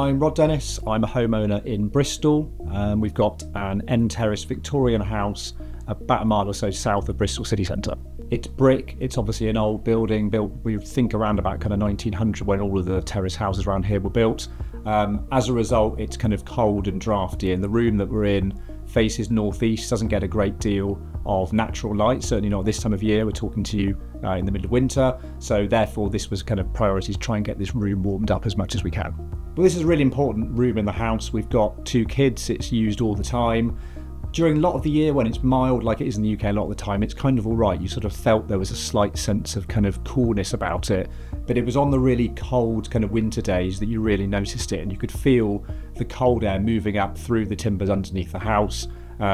I'm Rod Dennis. I'm a homeowner in Bristol. We've got an end terrace Victorian house about a mile or so south of Bristol city centre. It's brick. It's obviously an old building built, we think, around about kind of 1900 when all of the terrace houses around here were built. As a result, it's kind of cold and drafty, and the room that we're in faces northeast, doesn't get a great deal of natural light, certainly not this time of year. We're talking to you in the middle of winter, so therefore this was kind of priority to try and get this room warmed up as much as we can. Well, this is a really important room in the house. We've got 2 kids, it's used all the time. During a lot of the year when it's mild, like it is in the UK a lot of the time, it's kind of all right. You sort of felt there was a slight sense of kind of coolness about it, but it was on the really cold kind of winter days that you really noticed it, and you could feel the cold air moving up through the timbers underneath the house.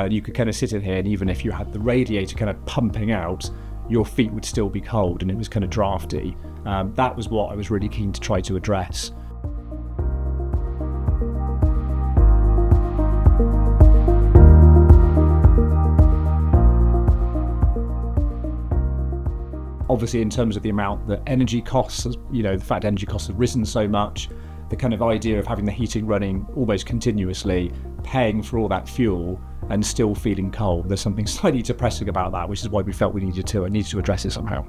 You could kind of sit in here, and even if you had the radiator kind of pumping out, your feet would still be cold, and it was kind of drafty. That was what I was really keen to try to address. Obviously, in terms of the amount that energy costs, the fact energy costs have risen so much, the kind of idea of having the heating running almost continuously, paying for all that fuel and still feeling cold, there's something slightly depressing about that, which is why we felt we needed to address it somehow.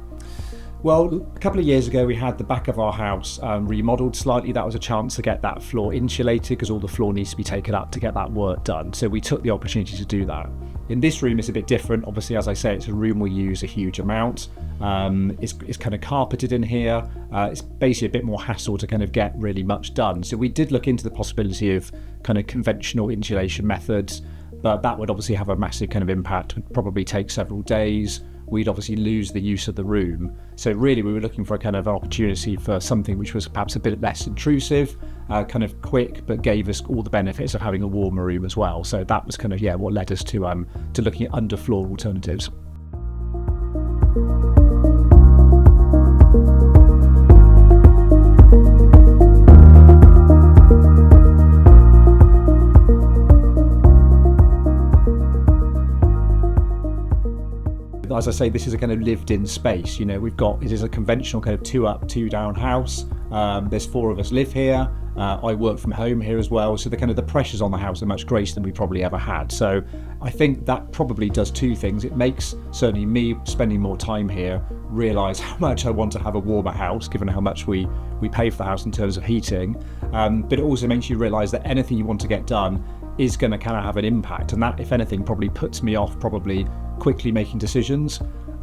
Well, a couple of years ago, we had the back of our house remodelled slightly. That was a chance to get that floor insulated because all the floor needs to be taken up to get that work done. So we took the opportunity to do that. In this room, it's a bit different. Obviously, as I say, it's a room we use a huge amount. It's kind of carpeted in here. It's basically a bit more hassle to kind of get really much done. So we did look into the possibility of kind of conventional insulation methods, but that would obviously have a massive kind of impact. It would probably take several days. We'd obviously lose the use of the room. So really we were looking for a kind of opportunity for something which was perhaps a bit less intrusive, kind of quick, but gave us all the benefits of having a warmer room as well. So that was kind of, what led us to looking at underfloor alternatives. As I say, this is a kind of lived-in space. It is a conventional kind of 2 up, 2 down house. There's 4 of us live here. I work from home here as well. So the pressures on the house are much greater than we probably ever had. So I think that probably does 2 things. It makes certainly me spending more time here realise how much I want to have a warmer house, given how much we pay for the house in terms of heating. But it also makes you realise that anything you want to get done is going to kind of have an impact, and that, if anything, probably puts me off quickly making decisions.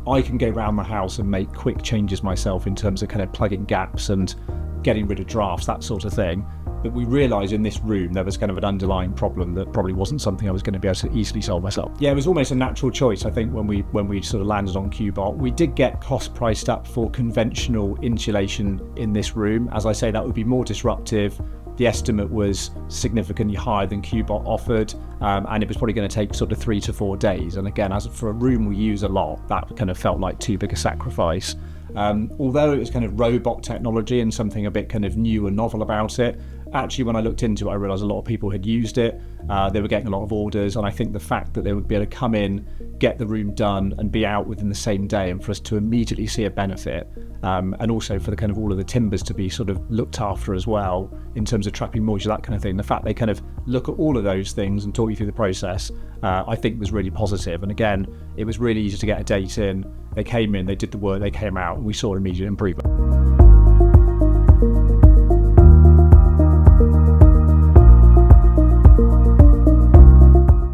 I can go around the house and make quick changes myself in terms of kind of plugging gaps and getting rid of drafts, that sort of thing. But we realised in this room there was kind of an underlying problem that probably wasn't something I was going to be able to easily solve myself. Yeah, it was almost a natural choice, I think, when we sort of landed on Cubot. We did get cost priced up for conventional insulation in this room. As I say, that would be more disruptive. The estimate was significantly higher than Cubot offered, and it was probably going to take sort of 3 to 4 days. And again, as for a room we use a lot, that kind of felt like too big a sacrifice. Although it was kind of robot technology and something a bit kind of new and novel about it, actually when I looked into it, I realised a lot of people had used it. They were getting a lot of orders, and I think the fact that they would be able to come in, get the room done and be out within the same day, and for us to immediately see a benefit, and also for the kind of all of the timbers to be sort of looked after as well in terms of trapping moisture, that kind of thing. The fact they kind of look at all of those things and talk you through the process, I think was really positive. And again, it was really easy to get a date in. They came in, they did the work, they came out, and we saw immediate improvement.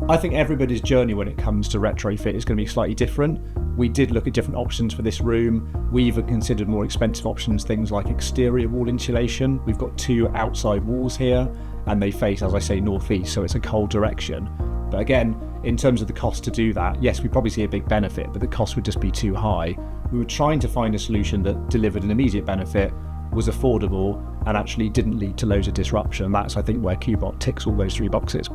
I think everybody's journey when it comes to retrofit is going to be slightly different. We did look at different options for this room. We even considered more expensive options, things like exterior wall insulation. We've got 2 outside walls here, and they face, as I say, northeast, so it's a cold direction. But again, in terms of the cost to do that, yes, we probably see a big benefit, but the cost would just be too high. We were trying to find a solution that delivered an immediate benefit, was affordable, and actually didn't lead to loads of disruption. That's, I think, where Cubot ticks all those 3 boxes.